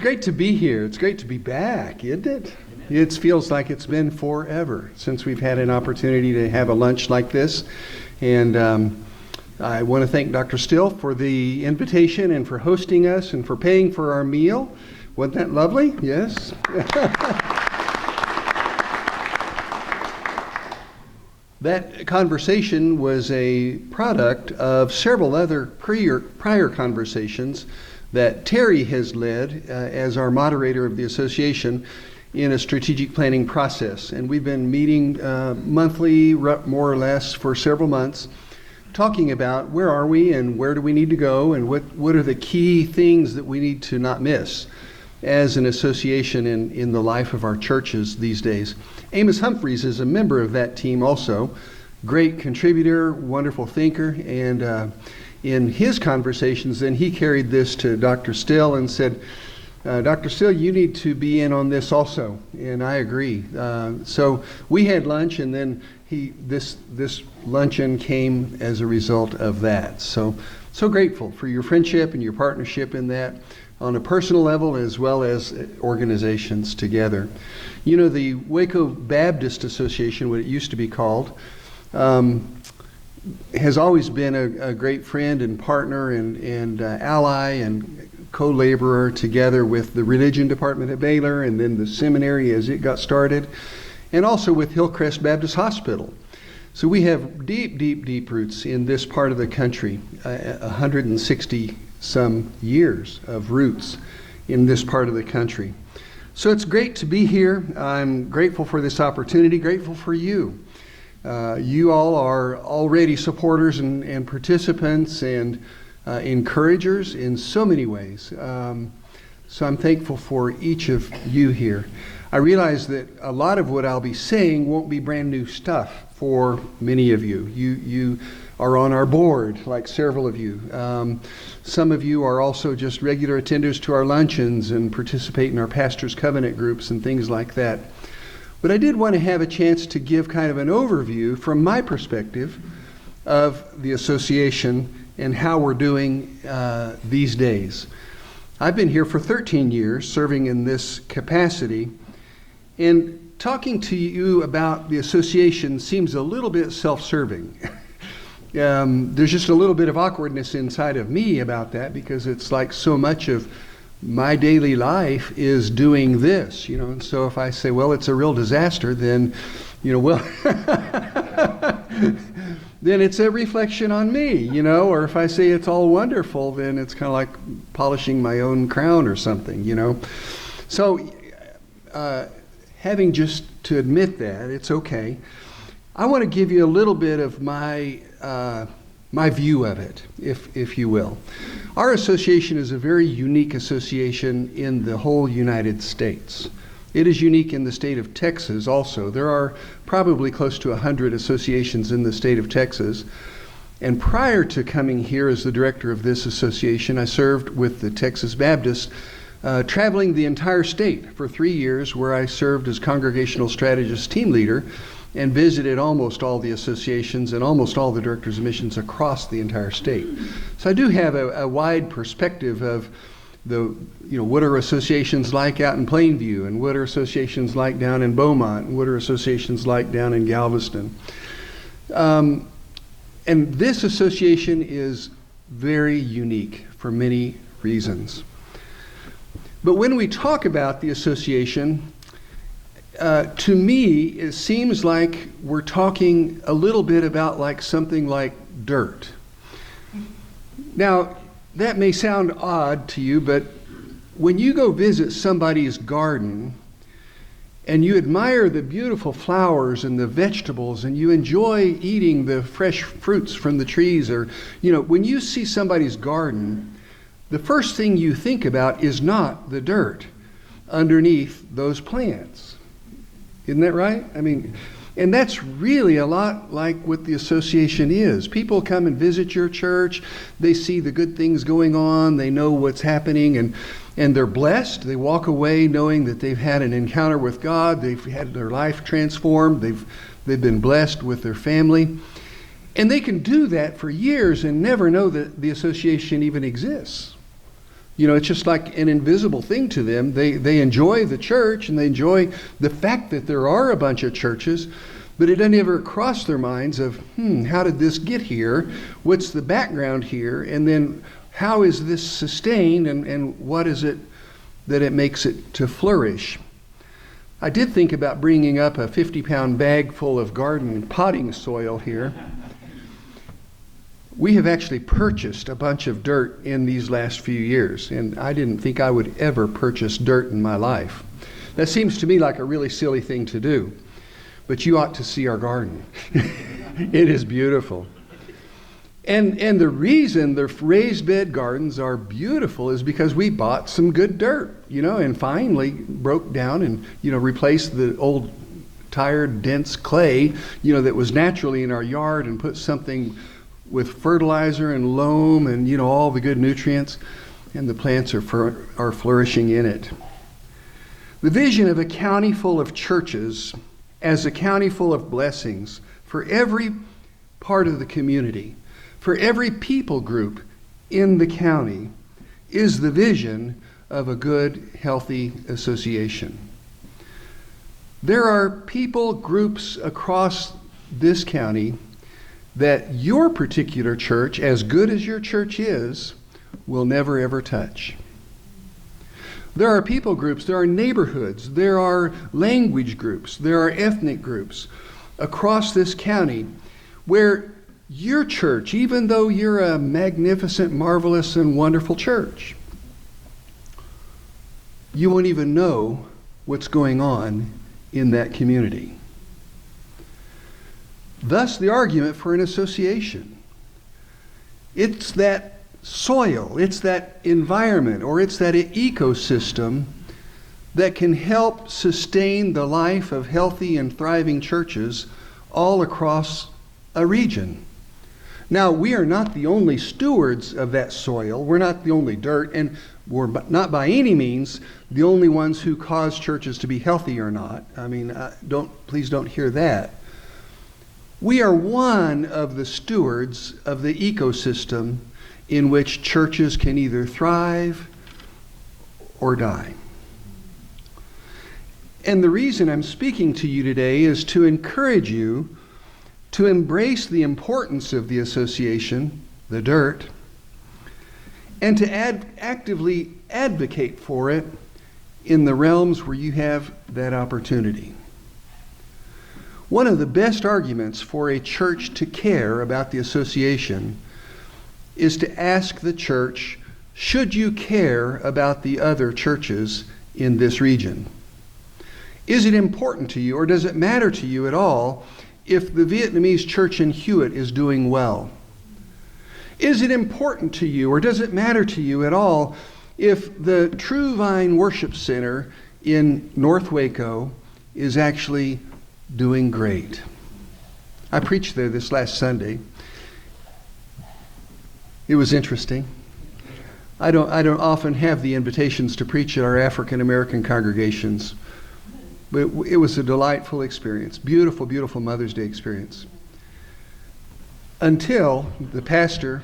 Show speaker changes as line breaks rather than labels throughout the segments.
It's great to be here. It's great to be back, isn't it? It feels like it's been forever since we've had an opportunity to have a lunch like this. And I want to thank Dr. Still for the invitation and for hosting us and for paying for our meal. Wasn't that lovely? Yes. That conversation was a product of several other prior conversations that Terry has led as our moderator of the association in a strategic planning process. And we've been meeting monthly, more or less, for several months, talking about where are we and where do we need to go and what are the key things that we need to not miss as an association in the life of our churches these days. Amos Humphreys is a member of that team also, great contributor, wonderful thinker, and in his conversations, then he carried this to Dr. Still and said, Dr. Still, you need to be in on this also, and I agree. So we had lunch, and then this luncheon came as a result of that. So grateful for your friendship and your partnership in that, on a personal level as well as organizations together. You know, the Waco Baptist Association, what it used to be called, has always been a great friend and partner and ally and co-laborer together with the religion department at Baylor and then the seminary as it got started, and also with Hillcrest Baptist Hospital. So we have deep roots in this part of the country, 160 some years of roots in this part of the country. So it's great to be here. I'm grateful for this opportunity, grateful for you. You all are already supporters and participants and encouragers in so many ways. So I'm thankful for each of you here. I realize that a lot of what I'll be saying won't be brand new stuff for many of you. You are on our board, like several of you. Some of you are also just regular attenders to our luncheons and participate in our Pastors' Covenant groups and things like that. But I did want to have a chance to give kind of an overview from my perspective of the association and how we're doing these days. I've been here for 13 years serving in this capacity, and talking to you about the association seems a little bit self-serving. There's just a little bit of awkwardness inside of me about that because it's like so much of my daily life is doing this, you know, and so if I say, well, it's a real disaster, then, you know, well, then it's a reflection on me, you know, or if I say it's all wonderful, then it's kind of like polishing my own crown or something, you know. So having just to admit that, it's okay. I want to give you a little bit of my view of it, if you will. Our association is a very unique association in the whole United States. It is unique in the state of Texas also. There are probably close to 100 associations in the state of Texas. And prior to coming here as the director of this association, I served with the Texas Baptists, traveling the entire state for 3 years, where I served as congregational strategist team leader and visited almost all the associations and almost all the directors of missions across the entire state. So I do have a wide perspective of what are associations like out in Plainview, and what are associations like down in Beaumont, and what are associations like down in Galveston. And this association is very unique for many reasons. But when we talk about the association, to me, it seems like we're talking a little bit about like something like dirt. Now, that may sound odd to you, but when you go visit somebody's garden and you admire the beautiful flowers and the vegetables and you enjoy eating the fresh fruits from the trees, or, you know, when you see somebody's garden, the first thing you think about is not the dirt underneath those plants. Isn't that right? I mean, and that's really a lot like what the association is. People come and visit your church, they see the good things going on, they know what's happening, and they're blessed. They walk away knowing that they've had an encounter with God, they've had their life transformed, they've been blessed with their family. And they can do that for years and never know that the association even exists. It's just like an invisible thing to them. They enjoy the church and they enjoy the fact that there are a bunch of churches, but it doesn't ever cross their minds of, how did this get here? What's the background here? And then how is this sustained, and what is it that it makes it to flourish? I did think about bringing up a 50-pound bag full of garden potting soil here. We have actually purchased a bunch of dirt in these last few years, and I didn't think I would ever purchase dirt in my life. That seems to me like a really silly thing to do, but you ought to see our garden. It is beautiful. And the reason the raised bed gardens are beautiful is because we bought some good dirt, and finally broke down and, replaced the old tired, dense clay, that was naturally in our yard, and put something with fertilizer and loam and, all the good nutrients, and the plants are flourishing in it. The vision of a county full of churches as a county full of blessings for every part of the community, for every people group in the county, is the vision of a good, healthy association. There are people groups across this county that your particular church, as good as your church is, will never ever touch. There are people groups, there are neighborhoods, there are language groups, there are ethnic groups across this county where your church, even though you're a magnificent, marvelous, and wonderful church, you won't even know what's going on in that community. Thus, the argument for an association. It's that soil, it's that environment, or it's that ecosystem that can help sustain the life of healthy and thriving churches all across a region. Now, we are not the only stewards of that soil. We're not the only dirt, and we're not by any means the only ones who cause churches to be healthy or not. Please don't hear that. We are one of the stewards of the ecosystem in which churches can either thrive or die. And the reason I'm speaking to you today is to encourage you to embrace the importance of the association, the dirt, and to actively advocate for it in the realms where you have that opportunity. One of the best arguments for a church to care about the association is to ask the church, should you care about the other churches in this region? Is it important to you, or does it matter to you at all if the Vietnamese church in Hewitt is doing well? Is it important to you, or does it matter to you at all if the True Vine Worship Center in North Waco is actually doing great? I preached there this last Sunday. It was interesting. I don't often have the invitations to preach at our African American congregations, but it was a delightful experience. Beautiful, beautiful Mother's Day experience. Until the pastor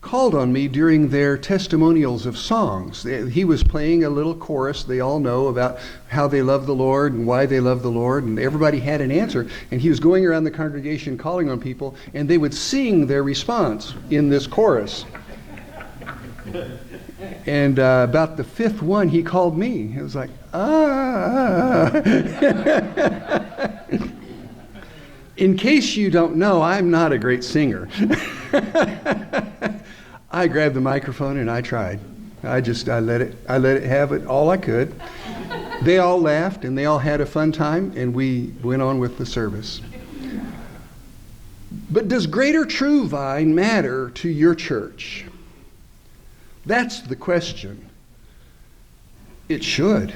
called on me during their testimonials of songs. He was playing a little chorus they all know about how they love the Lord and why they love the Lord, and everybody had an answer, and he was going around the congregation calling on people, and they would sing their response in this chorus. And about the fifth one, he called me. It was like, In case you don't know, I'm not a great singer. I grabbed the microphone and I tried. I let it have it all I could. They all laughed and they all had a fun time, and we went on with the service. But does Greater True Vine matter to your church? That's the question. It should.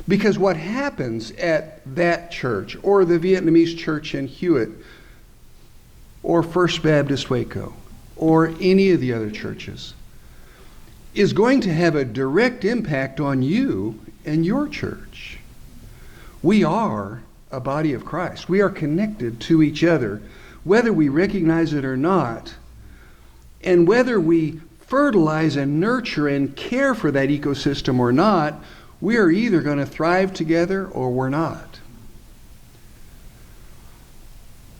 Because what happens at that church, or the Vietnamese church in Hewitt, or First Baptist Waco, or any of the other churches, is going to have a direct impact on you and your church. We are a body of Christ. We are connected to each other, whether we recognize it or not. And whether we fertilize and nurture and care for that ecosystem or not, we are either going to thrive together or we're not.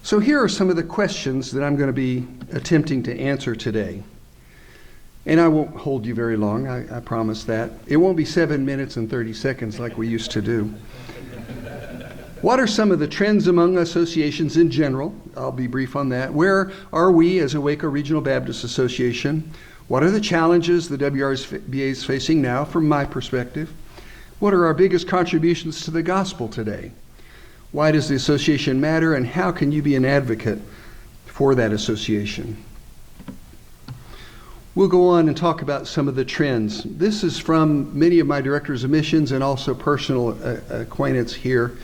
So here are some of the questions that I'm going to be attempting to answer today. And I won't hold you very long, I promise that. It won't be 7 minutes and 30 seconds like we used to do. What are some of the trends among associations in general? I'll be brief on that. Where are we as a Waco Regional Baptist Association? What are the challenges the WRBA is facing now from my perspective? What are our biggest contributions to the gospel today? Why does the association matter, and how can you be an advocate for that association? We'll go on and talk about some of the trends. This is from many of my directors of missions and also personal acquaintance here.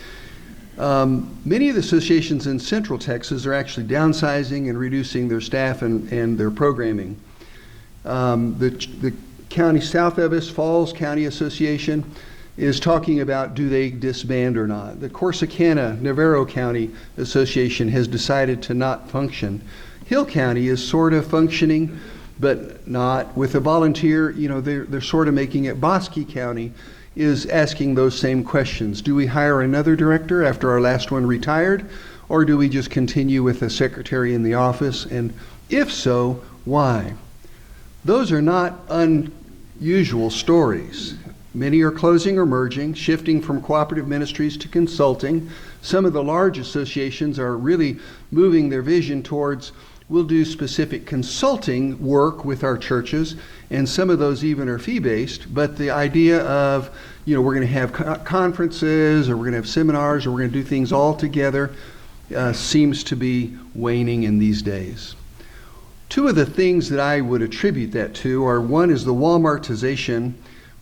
Many of the associations in Central Texas are actually downsizing and reducing their staff and their programming. The county south of us, Falls County Association, is talking about do they disband or not. The Corsicana Navarro County Association has decided to not function. Hill County is sort of functioning, but not. With a volunteer, they're sort of making it. Bosque County is asking those same questions. Do we hire another director after our last one retired, or do we just continue with a secretary in the office? And if so, why? Those are not unusual stories. Many are closing or merging, shifting from cooperative ministries to consulting. Some of the large associations are really moving their vision towards, we'll do specific consulting work with our churches, and some of those even are fee-based, but the idea of, we're going to have conferences, or we're going to have seminars, or we're going to do things all together seems to be waning in these days. Two of the things that I would attribute that to are, one is the Walmartization,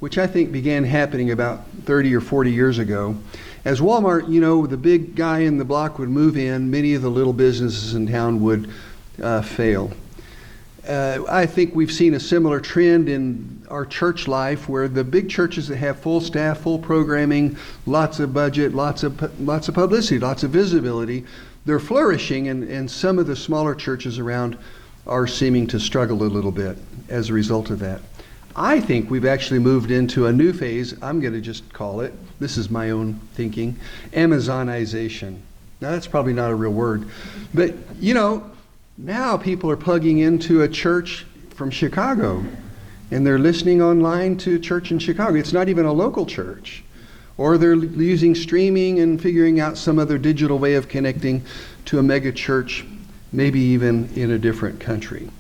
which I think began happening about 30 or 40 years ago. As Walmart, the big guy in the block would move in, many of the little businesses in town would fail. I think we've seen a similar trend in our church life, where the big churches that have full staff, full programming, lots of budget, lots of publicity, lots of visibility, they're flourishing, and some of the smaller churches around are seeming to struggle a little bit as a result of that. I think we've actually moved into a new phase. I'm going to just call it, this is my own thinking, Amazonization. Now that's probably not a real word, but now people are plugging into a church from Chicago, and they're listening online to a church in Chicago. It's not even a local church. Or they're using streaming and figuring out some other digital way of connecting to a mega church, maybe even in a different country.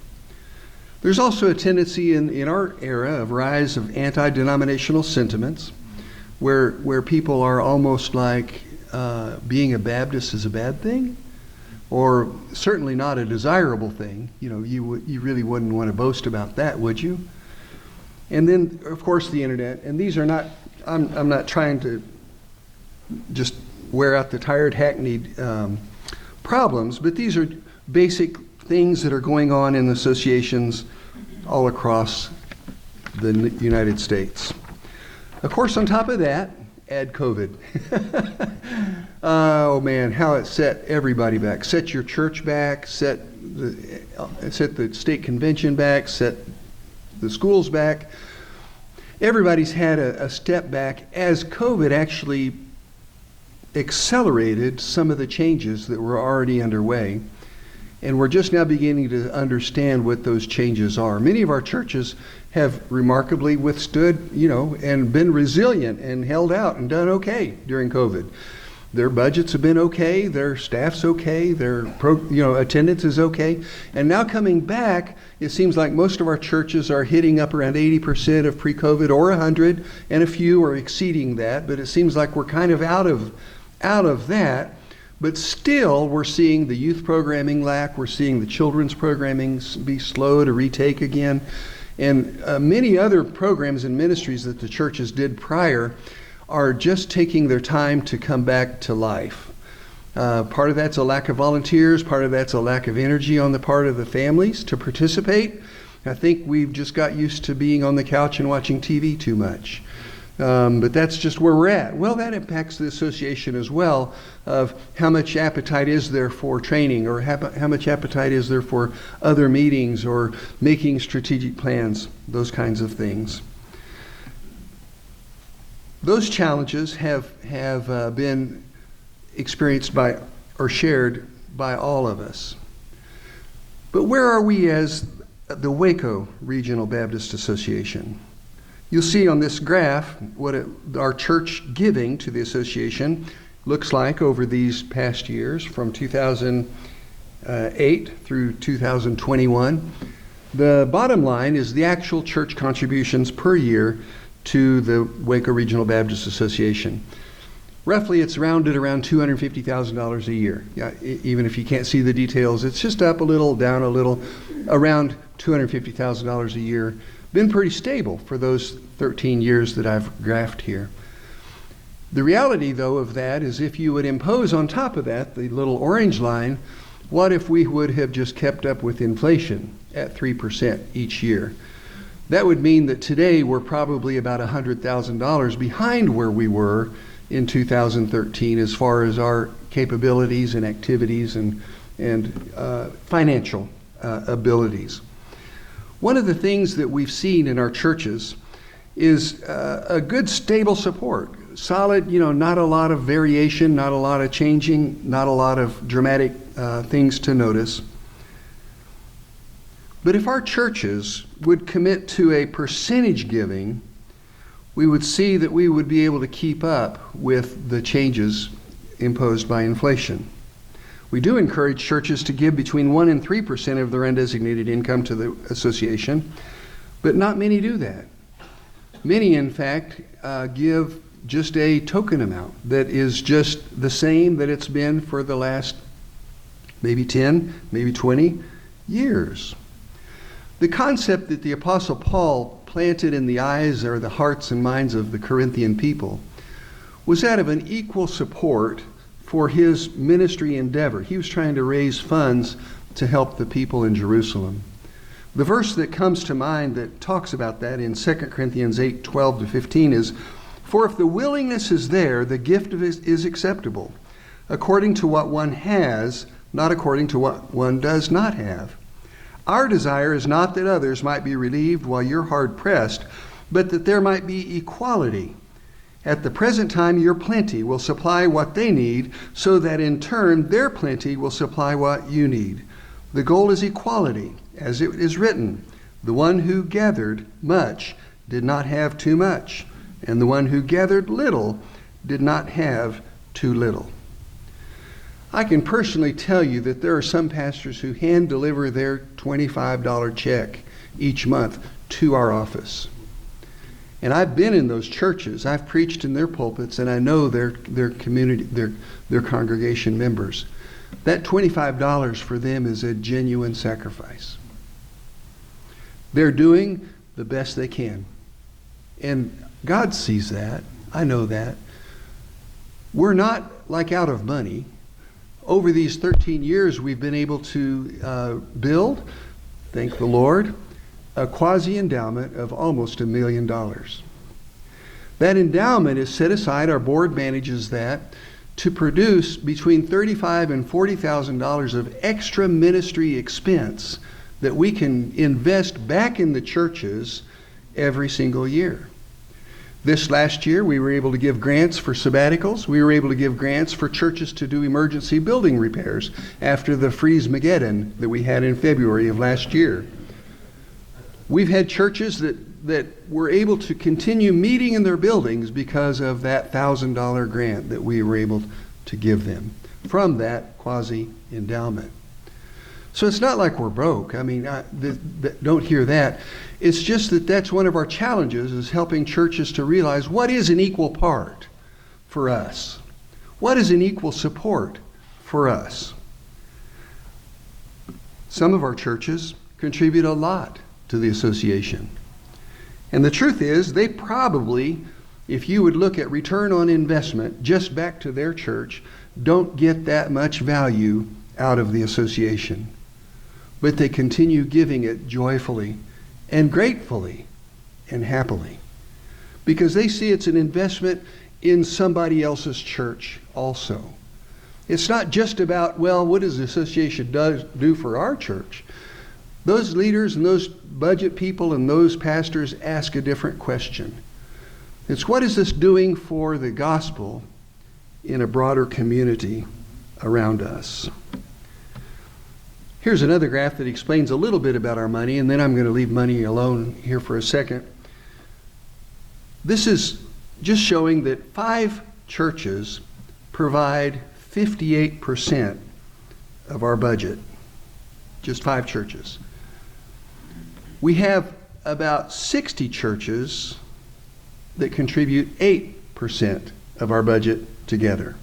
There's also a tendency in our era of rise of anti-denominational sentiments, where people are almost like being a Baptist is a bad thing, or certainly not a desirable thing. You really wouldn't want to boast about that, would you? And then, of course, the internet. And these are not, I'm not trying to just wear out the tired, hackneyed problems, but these are basic things that are going on in associations all across the United States. Of course, on top of that, add COVID. Oh man, how it set everybody back. Set your church back, set the state convention back, set the schools back. Everybody's had a step back as COVID actually accelerated some of the changes that were already underway. And we're just now beginning to understand what those changes are. Many of our churches have remarkably withstood, and been resilient and held out and done okay during COVID. Their budgets have been okay, their staff's okay, their attendance is okay. And now coming back, it seems like most of our churches are hitting up around 80% of pre-COVID, or 100, and a few are exceeding that. But it seems like we're kind of out of that. But still, we're seeing the youth programming lack. We're seeing the children's programming be slow to retake again. And many other programs and ministries that the churches did prior are just taking their time to come back to life. Part of that's a lack of volunteers. Part of that's a lack of energy on the part of the families to participate. I think we've just got used to being on the couch and watching TV too much. But that's just where we're at. Well, that impacts the association as well, of how much appetite is there for training, or how much appetite is there for other meetings or making strategic plans, those kinds of things. Those challenges have been experienced by or shared by all of us. But where are we as the Waco Regional Baptist Association? You'll see on this graph what our church giving to the association looks like over these past years from 2008 through 2021. The bottom line is the actual church contributions per year to the Waco Regional Baptist Association. Roughly, it's rounded around $250,000 a year. Yeah, even if you can't see the details, it's just up a little, down a little, around $250,000 a year. Been pretty stable for those 13 years that I've graphed here. The reality, though, of that is if you would impose on top of that the little orange line, what if we would have just kept up with inflation at 3% each year? That would mean that today we're probably about $100,000 behind where we were in 2013 as far as our capabilities and activities and financial abilities. One of the things that we've seen in our churches is a good stable support, solid, not a lot of variation, not a lot of changing, not a lot of dramatic things to notice. But if our churches would commit to a percentage giving, we would see that we would be able to keep up with the changes imposed by inflation. We do encourage churches to give between 1% and 3% of their undesignated income to the association, but not many do that. Many, in fact, give just a token amount that is just the same that it's been for the last maybe 10, maybe 20 years. The concept that the Apostle Paul planted in the eyes or the hearts and minds of the Corinthian people was that of an equal support for his ministry endeavor. He was trying to raise funds to help the people in Jerusalem. The verse that comes to mind that talks about that in 2 Corinthians 8:12-15 is, "For if the willingness is there, the gift is acceptable, according to what one has, not according to what one does not have. Our desire is not that others might be relieved while you're hard pressed, but that there might be equality. At the present time, your plenty will supply what they need, so that in turn their plenty will supply what you need. The goal is equality, as it is written, the one who gathered much did not have too much, and the one who gathered little did not have too little." I can personally tell you that there are some pastors who hand deliver their $25 check each month to our office. And I've been in those churches. I've preached in their pulpits, and I know their community, their congregation members. That $25 for them is a genuine sacrifice. They're doing the best they can. And God sees that. I know that. We're not like out of money. Over these 13 years, we've been able to build, thank the Lord, a quasi-endowment of almost $1 million. That endowment is set aside, our board manages that, to produce between $35,000 and $40,000 of extra ministry expense that we can invest back in the churches every single year. This last year, we were able to give grants for sabbaticals. We were able to give grants for churches to do emergency building repairs after the Freeze-Mageddon that we had in February of last year. We've had churches that were able to continue meeting in their buildings because of that $1,000 grant that we were able to give them from that quasi-endowment. So it's not like we're broke. I mean, don't hear that. It's just that that's one of our challenges, is helping churches to realize what is an equal part for us. What is an equal support for us? Some of our churches contribute a lot to the association. And the truth is, they probably, if you would look at return on investment just back to their church, don't get that much value out of the association. But they continue giving it joyfully and gratefully and happily. because they see it's an investment in somebody else's church also. It's not just about, well, what does the association do for our church? Those leaders and those budget people and those pastors ask a different question. It's, what is this doing for the gospel in a broader community around us? Here's another graph that explains a little bit about our money, and then I'm going to leave money alone here for a second. This is just showing that 5 churches provide 58% of our budget. Just 5 churches. We have about 60 churches that contribute 8% of our budget together.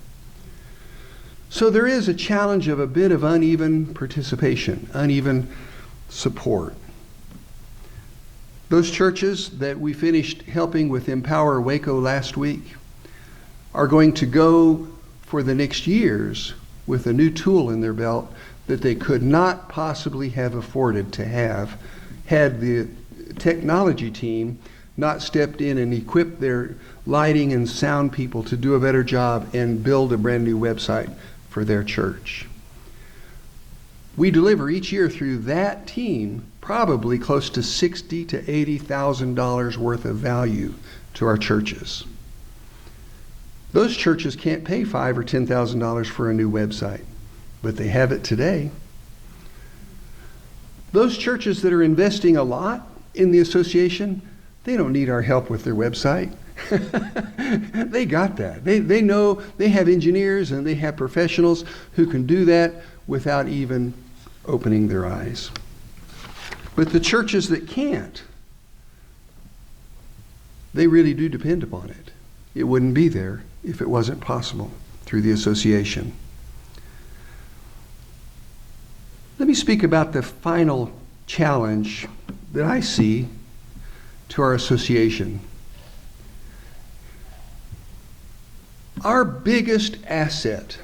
So there is a challenge of a bit of uneven participation, uneven support. Those churches that we finished helping with Empower Waco last week are going to go for the next years with a new tool in their belt that they could not possibly have afforded to have had the technology team not stepped in and equipped their lighting and sound people to do a better job and build a brand new website for their church. We deliver each year through that team probably close to $60,000 to $80,000 worth of value to our churches. Those churches can't pay $5,000 or $10,000 for a new website, but they have it today. Those churches that are investing a lot in the association, they don't need our help with their website. They got that. They know they have engineers and they have professionals who can do that without even opening their eyes. But the churches that can't, they really do depend upon it. It wouldn't be there if it wasn't possible through the association. Let me speak about the final challenge that I see to our association. Our biggest asset,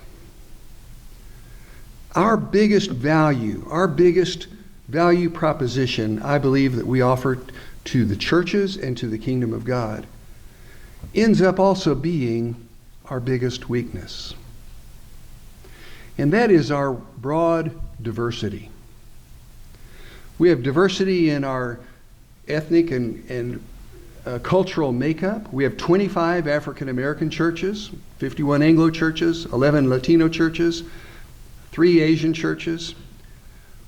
our biggest value, our biggest value proposition, I believe, that we offer to the churches and to the kingdom of God, ends up also being our biggest weakness. And that is our broad diversity. We have diversity in our ethnic and cultural makeup. We have 25 African American churches, 51 Anglo churches, 11 Latino churches, 3 Asian churches.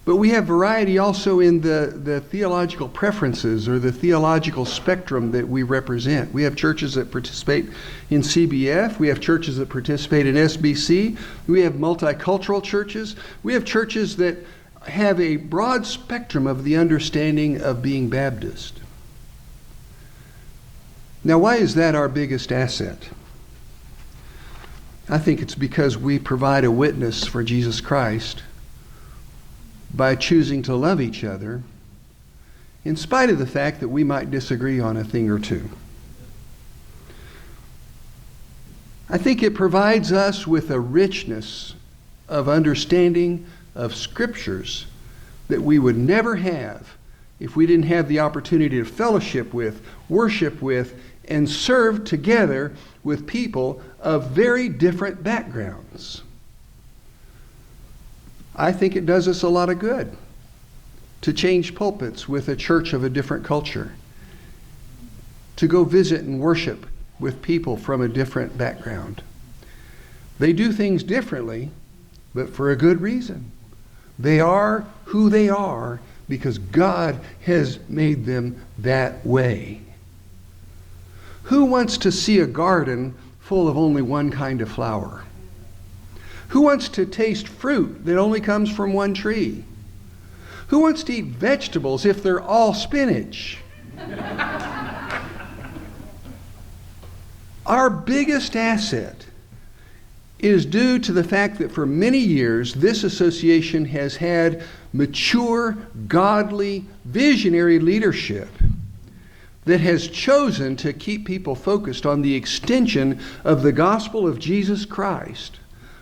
But we have variety also in the theological preferences or the theological spectrum that we represent. We have churches that participate in CBF. We have churches that participate in SBC. We have multicultural churches. We have churches that have a broad spectrum of the understanding of being Baptist. Now, why is that our biggest asset? I think it's because we provide a witness for Jesus Christ by choosing to love each other in spite of the fact that we might disagree on a thing or two. I think it provides us with a richness of understanding of scriptures that we would never have if we didn't have the opportunity to fellowship with, worship with, and serve together with people of very different backgrounds. I think it does us a lot of good to change pulpits with a church of a different culture, to go visit and worship with people from a different background. They do things differently, but for a good reason. They are who they are because God has made them that way. Who wants to see a garden full of only one kind of flower? Who wants to taste fruit that only comes from one tree? Who wants to eat vegetables if they're all spinach? Our biggest asset is due to the fact that for many years this association has had mature, godly, visionary leadership that has chosen to keep people focused on the extension of the gospel of Jesus Christ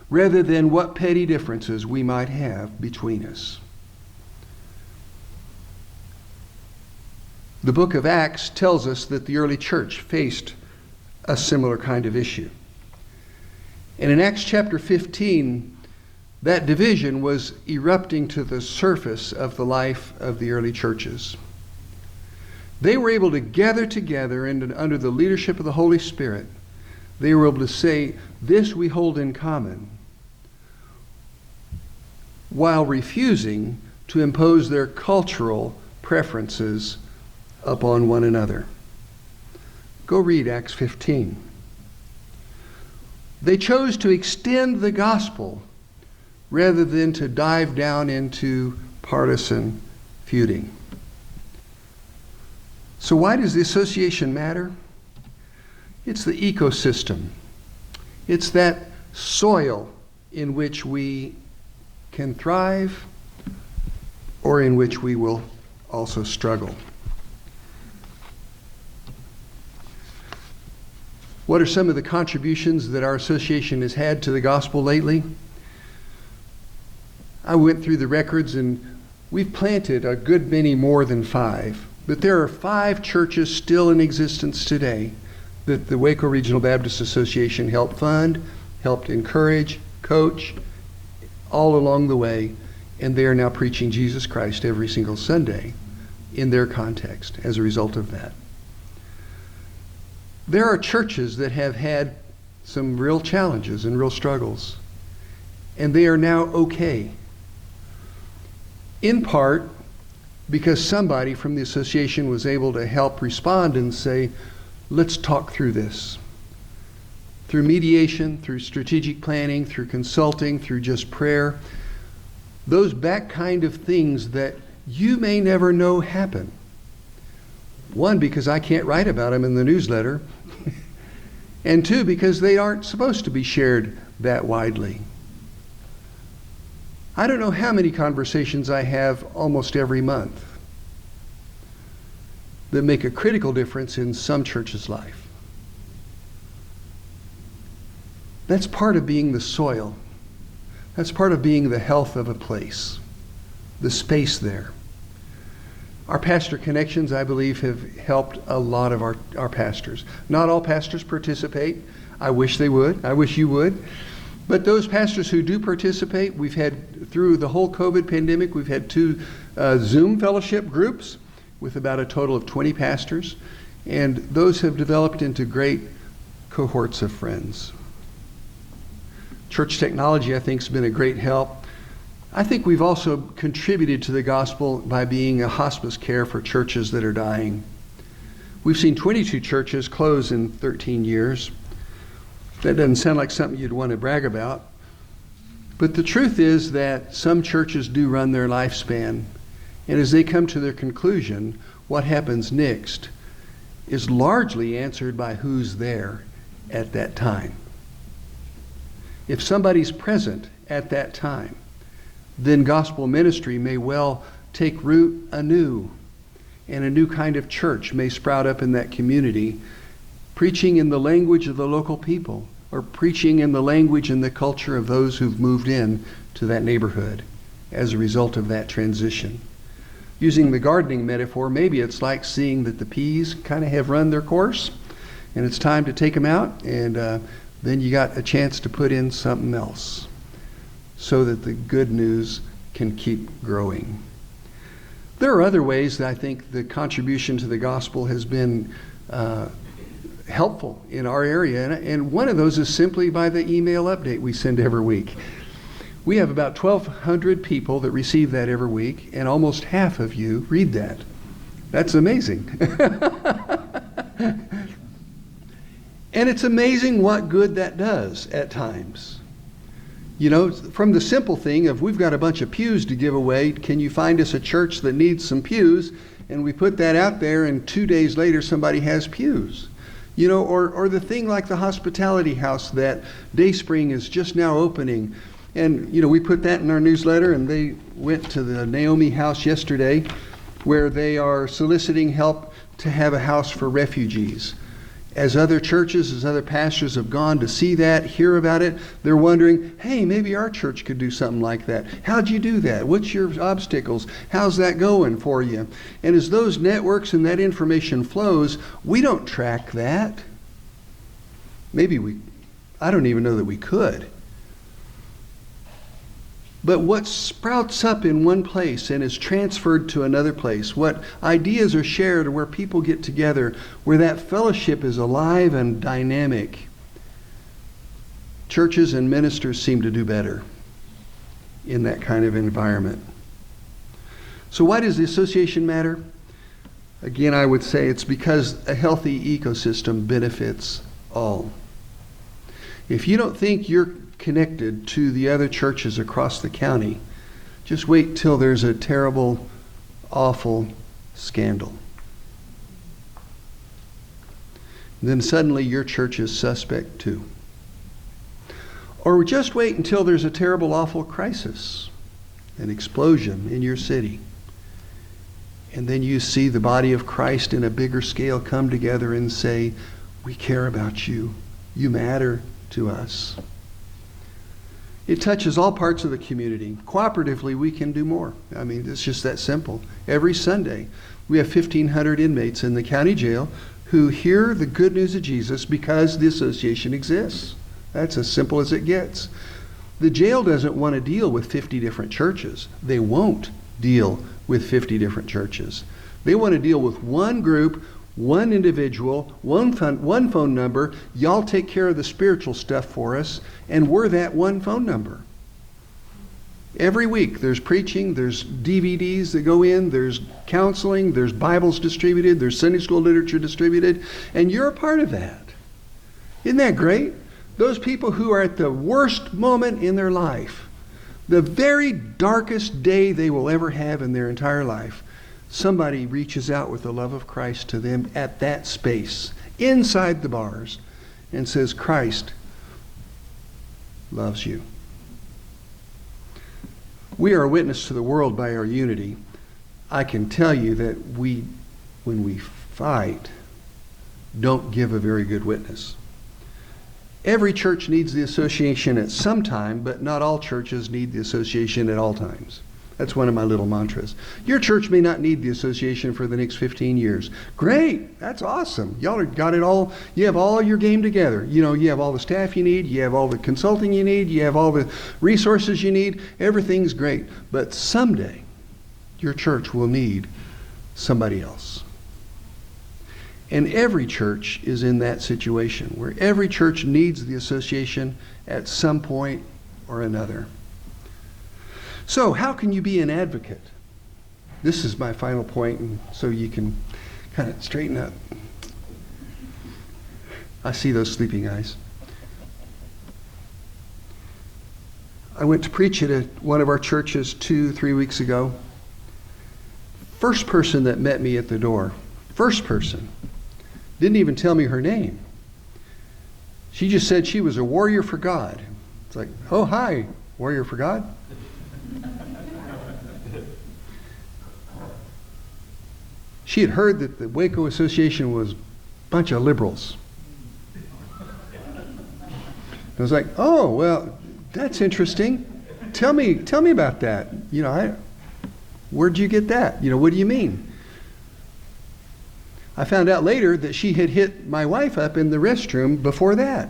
rather than what petty differences we might have between us. The book of Acts tells us that the early church faced a similar kind of issue. And in Acts chapter 15, that division was erupting to the surface of the life of the early churches. They were able to gather together and under the leadership of the Holy Spirit, they were able to say, this we hold in common, while refusing to impose their cultural preferences upon one another. Go read Acts 15. They chose to extend the gospel rather than to dive down into partisan feuding. So why does the association matter? It's the ecosystem. It's that soil in which we can thrive or in which we will also struggle. What are some of the contributions that our association has had to the gospel lately? I went through the records and we've planted a good many more than 5. But there are 5 churches still in existence today that the Waco Regional Baptist Association helped fund, helped encourage, coach, all along the way, and they are now preaching Jesus Christ every single Sunday in their context as a result of that. There are churches that have had some real challenges and real struggles, and they are now okay. In part because somebody from the association was able to help respond and say, let's talk through this. Through mediation, through strategic planning, through consulting, through just prayer. Those back kind of things that you may never know happen. One, because I can't write about them in the newsletter. And 2, because they aren't supposed to be shared that widely. I don't know how many conversations I have almost every month that make a critical difference in some church's life. That's part of being the soil. That's part of being the health of a place, the space there. Our pastor connections, I believe, have helped a lot of our pastors. Not all pastors participate. I wish they would. I wish you would. But those pastors who do participate, we've had, through the whole COVID pandemic, we've had 2 Zoom fellowship groups with about a total of 20 pastors. And those have developed into great cohorts of friends. Church technology, I think, has been a great help. I think we've also contributed to the gospel by being a hospice care for churches that are dying. We've seen 22 churches close in 13 years. That doesn't sound like something you'd want to brag about. But the truth is that some churches do run their lifespan. And as they come to their conclusion, what happens next is largely answered by who's there at that time. If somebody's present at that time, then gospel ministry may well take root anew, and a new kind of church may sprout up in that community, preaching in the language of the local people, or preaching in the language and the culture of those who've moved in to that neighborhood as a result of that transition. Using the gardening metaphor, maybe it's like seeing that the peas kind of have run their course, and it's time to take them out, and then you got a chance to put in something else so that the good news can keep growing. There are other ways that I think the contribution to the gospel has been helpful in our area, and one of those is simply by the email update we send every week. We have about 1,200 people that receive that every week, and almost half of you read that. That's amazing. And it's amazing what good that does at times. You know, from the simple thing of we've got a bunch of pews to give away, can you find us a church that needs some pews? And we put that out there, and 2 days later somebody has pews. You know, or the thing like the hospitality house that Dayspring is just now opening. And, you know, we put that in our newsletter, and they went to the Naomi house yesterday where they are soliciting help to have a house for refugees. As other churches, as other pastors have gone to see that, hear about it, they're wondering, hey, maybe our church could do something like that. How'd you do that? What's your obstacles? How's that going for you? And as those networks and that information flows, we don't track that. I don't even know that we could. But what sprouts up in one place and is transferred to another place, what ideas are shared, or where people get together, where that fellowship is alive and dynamic, churches and ministers seem to do better in that kind of environment. So why does the association matter? Again, I would say it's because a healthy ecosystem benefits all. If you don't think you're connected to the other churches across the county, just wait till there's a terrible, awful scandal. And then suddenly your church is suspect too. Or just wait until there's a terrible, awful crisis, an explosion in your city. And then you see the body of Christ in a bigger scale come together and say, we care about you. You matter to us. It touches all parts of the community. Cooperatively, we can do more. I mean, it's just that simple. Every Sunday, we have 1,500 inmates in the county jail who hear the good news of Jesus because the association exists. That's as simple as it gets. The jail doesn't want to deal with 50 different churches. They won't deal with 50 different churches. They want to deal with one group, one individual, one phone number. Y'all take care of the spiritual stuff for us, and we're that one phone number. Every week there's preaching, there's DVDs that go in, there's counseling, there's Bibles distributed, there's Sunday school literature distributed, and you're a part of that. Isn't that great? Those people who are at the worst moment in their life, the very darkest day they will ever have in their entire life, somebody reaches out with the love of Christ to them at that space, inside the bars, and says, Christ loves you. We are a witness to the world by our unity. I can tell you that when we fight, don't give a very good witness. Every church needs the association at some time, but not all churches need the association at all times. That's one of my little mantras. Your church may not need the association for the next 15 years. Great, that's awesome. Y'all got it all. You have all your game together. You know, you have all the staff you need. You have all the consulting you need. You have all the resources you need. Everything's great. But someday, your church will need somebody else. And every church is in that situation, where every church needs the association at some point or another. So how can you be an advocate? This is my final point, and so you can kind of straighten up. I see those sleeping eyes. I went to preach at one of our churches 2-3 weeks ago. First person that met me at the door, first person, didn't even tell me her name. She just said she was a warrior for God. It's like, oh, hi, warrior for God? She had heard that the Waco Association was a bunch of liberals. I was like, oh, well, that's interesting. Tell me about that. You know, where'd you get that? You know, what do you mean? I found out later that she had hit my wife up in the restroom before that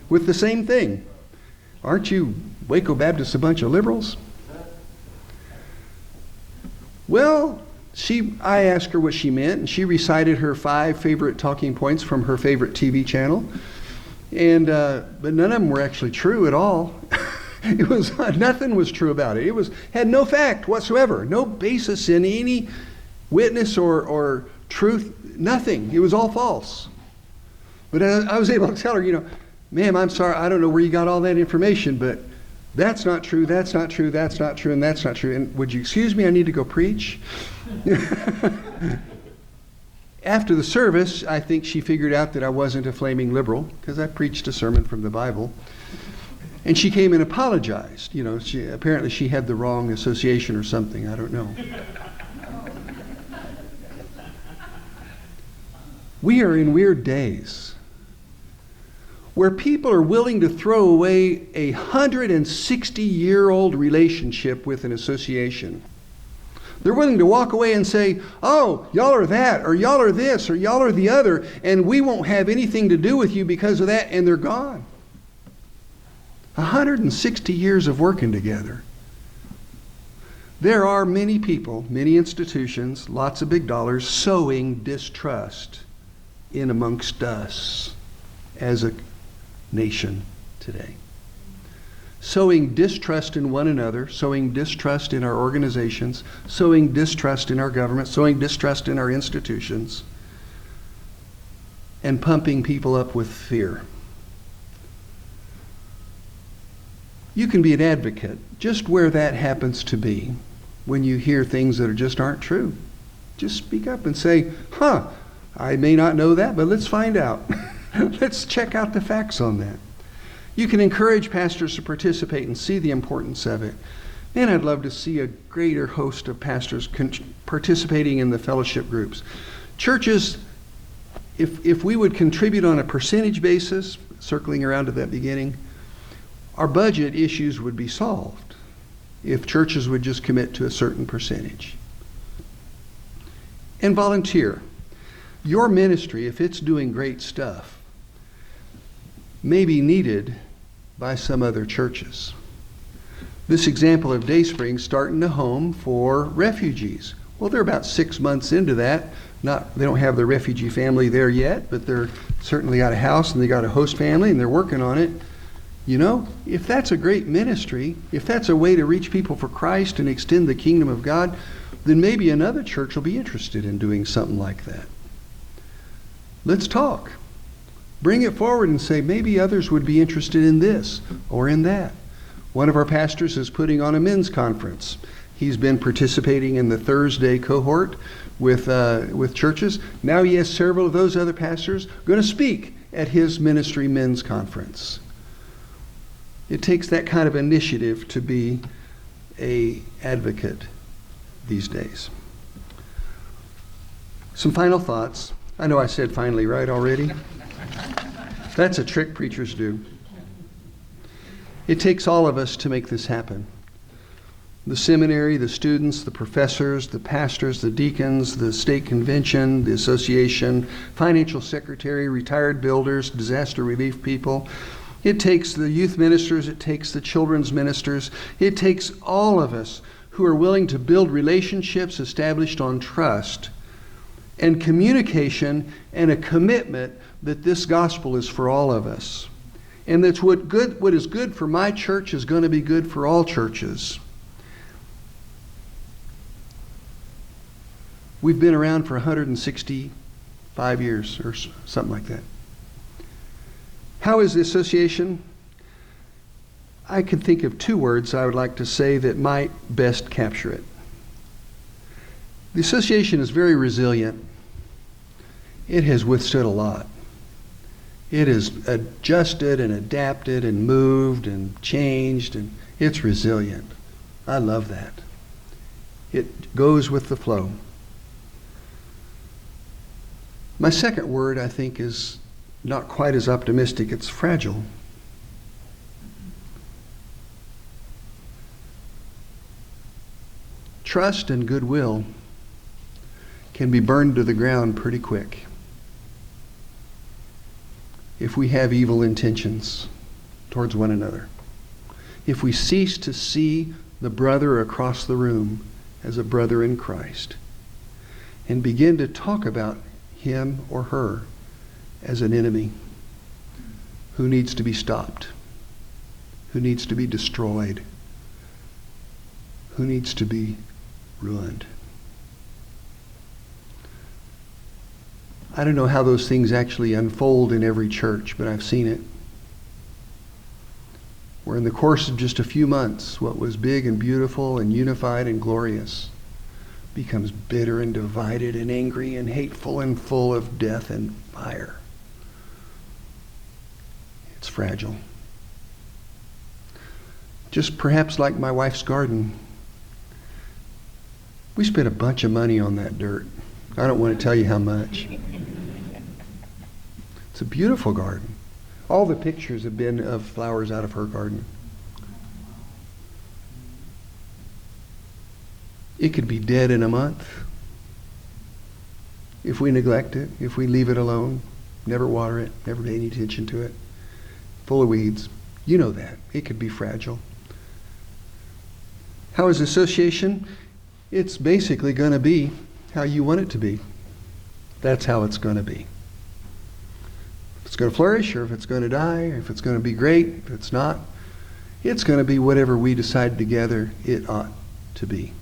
with the same thing. Aren't you Waco Baptists a bunch of liberals? Well, I asked her what she meant, and she recited her 5 favorite talking points from her favorite TV channel, and but none of them were actually true at all. Nothing was true about it. It had no fact whatsoever, no basis in any witness or truth, nothing. It was all false. But I was able to tell her, you know, ma'am, I'm sorry, I don't know where you got all that information, but that's not true, that's not true, that's not true, and that's not true. And would you excuse me, I need to go preach? After the service, I think she figured out that I wasn't a flaming liberal, because I preached a sermon from the Bible. And she came and apologized. You know, apparently she had the wrong association or something, I don't know. We are in weird days where people are willing to throw away a 160-year-old relationship with an association. They're willing to walk away and say, oh, y'all are that, or y'all are this, or y'all are the other, and we won't have anything to do with you because of that, and they're gone. 160 years of working together. There are many people, many institutions, lots of big dollars, sowing distrust in amongst us as a nation today. Sowing distrust in one another, sowing distrust in our organizations, sowing distrust in our government, sowing distrust in our institutions, and pumping people up with fear. You can be an advocate just where that happens to be when you hear things that just aren't true. Just speak up and say, I may not know that, but let's find out. Let's check out the facts on that. You can encourage pastors to participate and see the importance of it. Man, I'd love to see a greater host of pastors participating in the fellowship groups. Churches, if we would contribute on a percentage basis, circling around to that beginning, our budget issues would be solved if churches would just commit to a certain percentage. And volunteer. Your ministry, if it's doing great stuff, may be needed by some other churches. This example of Dayspring starting a home for refugees. Well, they're about 6 months into that. They don't have the refugee family there yet, but they're certainly got a house and they got a host family and they're working on it. You know, if that's a great ministry, if that's a way to reach people for Christ and extend the kingdom of God, then maybe another church will be interested in doing something like that. Let's talk. Bring it forward and say, maybe others would be interested in this or in that. One of our pastors is putting on a men's conference. He's been participating in the Thursday cohort with churches. Now he has several of those other pastors going to speak at his ministry men's conference. It takes that kind of initiative to be an advocate these days. Some final thoughts. I know I said finally, right, already? That's a trick preachers do. It takes all of us to make this happen. The seminary, the students, the professors, the pastors, the deacons, the state convention, the association, financial secretary, retired builders, disaster relief people. It takes the youth ministers, it takes the children's ministers. It takes all of us who are willing to build relationships established on trust and communication and a commitment that this gospel is for all of us. And that's what is good for my church is going to be good for all churches. We've been around for 165 years or something like that. How is the association? I can think of 2 words I would like to say that might best capture it. The association is very resilient. It has withstood a lot. It has adjusted and adapted and moved and changed, and it's resilient. I love that. It goes with the flow. My second word, I think, is not quite as optimistic. It's fragile. Trust and goodwill can be burned to the ground pretty quick if we have evil intentions towards one another. If we cease to see the brother across the room as a brother in Christ and begin to talk about him or her as an enemy who needs to be stopped, who needs to be destroyed, who needs to be ruined. I don't know how those things actually unfold in every church, but I've seen it. Where in the course of just a few months, what was big and beautiful and unified and glorious becomes bitter and divided and angry and hateful and full of death and fire. It's fragile. Just perhaps like my wife's garden. We spent a bunch of money on that dirt. I don't want to tell you how much. It's a beautiful garden. All the pictures have been of flowers out of her garden. It could be dead in a month if we neglect it, if we leave it alone, never water it, never pay any attention to it, full of weeds. You know that. It could be fragile. How is association? It's basically going to be how you want it to be. That's how it's going to be. If it's going to flourish, or if it's going to die, or if it's going to be great, if it's not, it's going to be whatever we decide together it ought to be,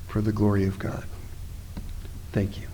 for the glory of God. Thank you.